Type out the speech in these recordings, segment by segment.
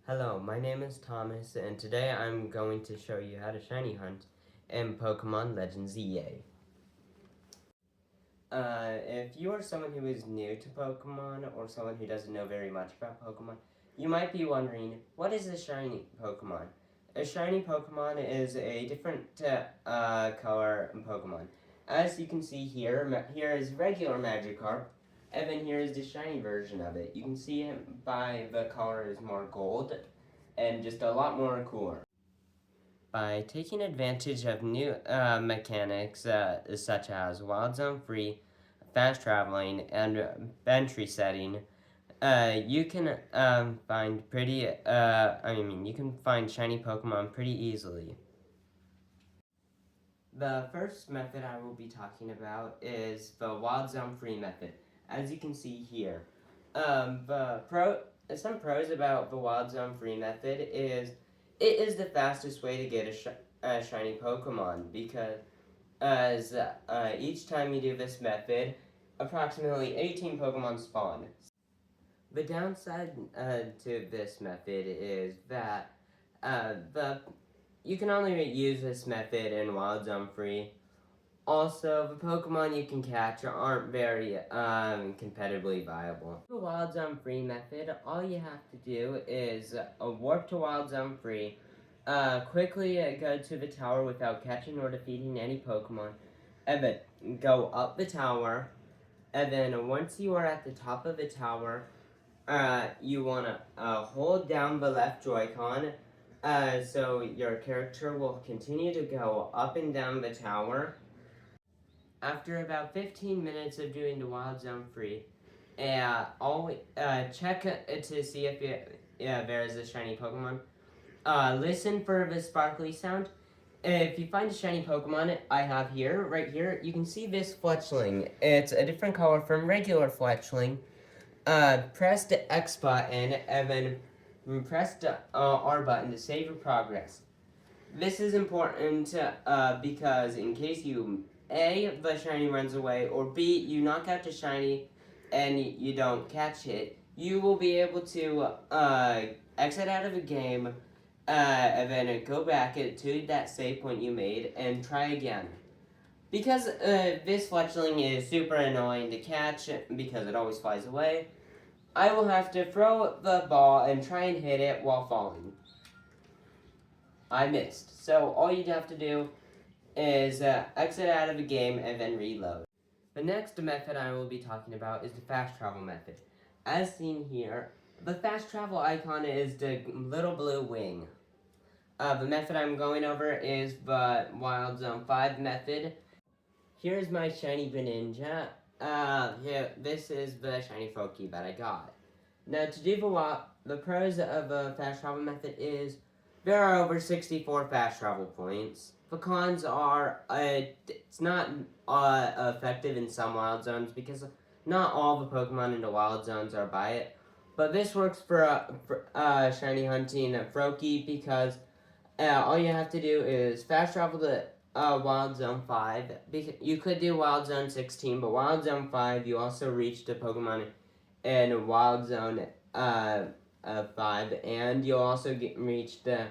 Hello, my name is Thomas, and today I'm going to show you how to shiny hunt in Pokemon Legends EA. If you are someone who is new to Pokemon or someone who doesn't know very much about Pokemon, you might be wondering, what is a shiny Pokemon? A shiny Pokemon is a different color Pokemon. As you can see here, here is regular Magikarp, and then here is the shiny version of it. You can see it by the color is more gold and just a lot more cooler. By taking advantage of new mechanics such as Wild Zone Free, fast traveling, and bench resetting, you can find you can find shiny Pokemon pretty easily. The first method I will be talking about is the Wild Zone Free method. As you can see here, some pros about the Wild Zone Free method is it is the fastest way to get a shiny Pokemon because as each time you do this method, approximately 18 Pokemon spawn. The downside to this method is that the you can only use this method in Wild Zone Free. Also, the Pokemon you can catch aren't very competitively viable. The Wild Zone Free method, all you have to do is warp to Wild Zone Free, quickly go to the tower without catching or defeating any Pokemon, and then go up the tower, and then once you are at the top of the tower, you want to hold down the left Joy-Con, so your character will continue to go up and down the tower. After about 15 minutes of doing the Wild Zone Free, always check to see if there is a shiny Pokemon. Listen for the sparkly sound. If you find a shiny Pokemon I have here, right here, you can see this Fletchling. It's a different color from regular Fletchling. Press the X button and then press the R button to save your progress. This is important because in case the shiny runs away, or B, you knock out the shiny and you don't catch it, you will be able to exit out of the game and then go back to that save point you made and try again. Because this Fletchling is super annoying to catch because it always flies away, I will have to throw the ball and try and hit it while falling. I missed. So all you'd have to do is exit out of the game and then reload. The next method I will be talking about is the fast travel method. As seen here, the fast travel icon is the little blue wing. The method I'm going over is the Wild Zone 5 method. Here's my shiny Greninja. Here, this is the shiny Froakie that I got. Now to do the pros of the fast travel method is there are over 64 fast travel points. The cons are it's not effective in some wild zones because not all the Pokemon in the wild zones are by it. But this works for shiny hunting Froakie because all you have to do is fast travel to Wild Zone 5. You could do Wild Zone 16, but Wild Zone 5 you also reach the Pokemon in Wild Zone 5, and you'll also reach the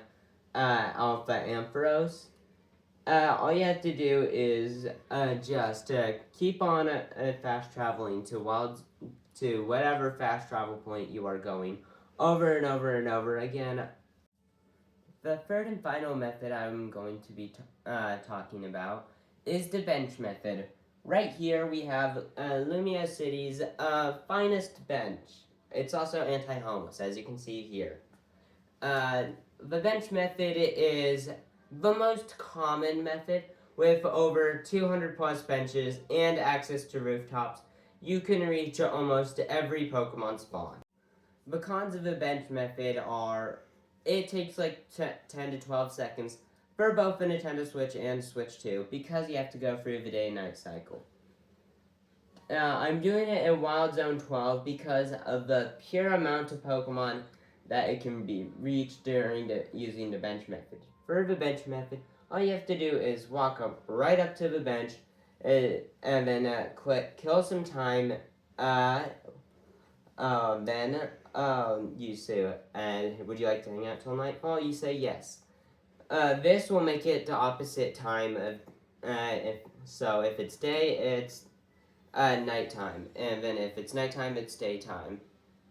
Alpha Ampharos. All you have to do is just keep on fast traveling to whatever fast travel point you are going over and over and over again. The third and final method I'm going to be talking about is the bench method. Right here we have Lumia City's finest bench. It's also anti-homeless, as you can see here. The bench method is the most common method with over 200 plus benches and access to rooftops. You can reach almost every Pokemon spawn. The cons of the bench method are it takes like 10 to 12 seconds for both the Nintendo Switch and Switch 2 because you have to go through the day-night cycle. I'm doing it in Wild Zone 12 because of the pure amount of Pokemon that it can be reached during using the bench method. For the bench method, all you have to do is walk up right up to the bench and then click kill some time Then you say, and would you like to hang out till nightfall? You say yes. This will make it the opposite time of, if it's day, it's nighttime, and then if it's nighttime, it's daytime.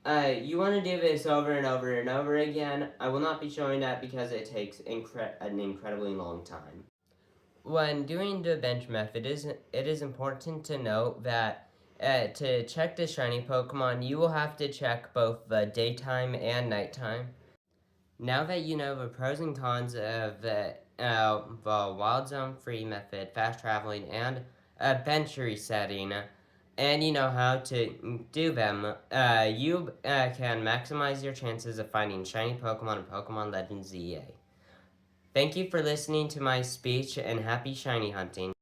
You want to do this over and over and over again. I will not be showing that because it takes an incredibly long time. When doing the bench method, it is important to note that to check the shiny Pokemon, you will have to check both the daytime and nighttime. Now that you know the pros and cons of the Wild Zone Free method, fast traveling, and bench resetting, and you know how to do them, you can maximize your chances of finding shiny Pokemon in Pokemon Legends ZA. Thank you for listening to my speech and happy shiny hunting.